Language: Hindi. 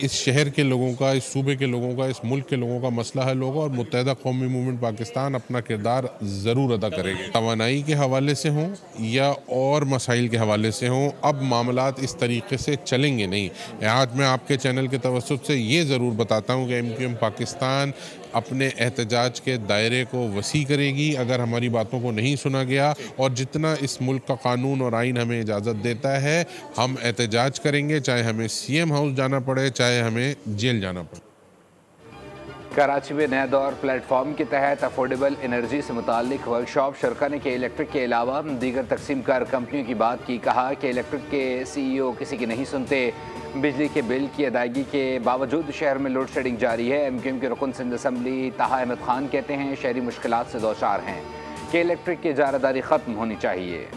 इस शहर के लोगों का, इस सूबे के लोगों का, इस मुल्क के लोगों का मसला हल होगा और मुत्तहदा कौमी मूवमेंट पाकिस्तान अपना किरदार ज़रूर अदा करेगी। तवानाई के हवाले से हों या और मसाइल के हवाले से हों, अब मामलात इस तरीके से चलेंगे नहीं। आज मैं आपके चैनल के तवस्सुत से ये ज़रूर बताता हूँ कि MQM पाकिस्तान अपने एहतजाज के दायरे को वसी करेगी अगर हमारी बातों को नहीं सुना गया, और जितना इस मुल्क का कानून और आइन हमें इजाज़त देता है हम एहतजाज करेंगे, चाहे हमें CM हाउस जाना पड़े, चाहे हमें जेल जाना पड़े। कराची में नया दौर प्लेटफॉर्म के तहत अफोर्डेबल एनर्जी से मुतालिक वर्कशॉप शुरा ने के इलेक्ट्रिक के अलावा दीगर तकसीम कार कंपनियों की बात की। कहा कि इलेक्ट्रिक के CEO किसी की नहीं सुनते। बिजली के बिल की अदायगी के बावजूद शहर में लोड शेडिंग जारी है। MQM के रुकन सिंध असम्बली ताहा अहमद खान कहते हैं शहरी मुश्किलात से दो चार हैं कि इलेक्ट्रिक की इजारादारी ख़त्म होनी चाहिए।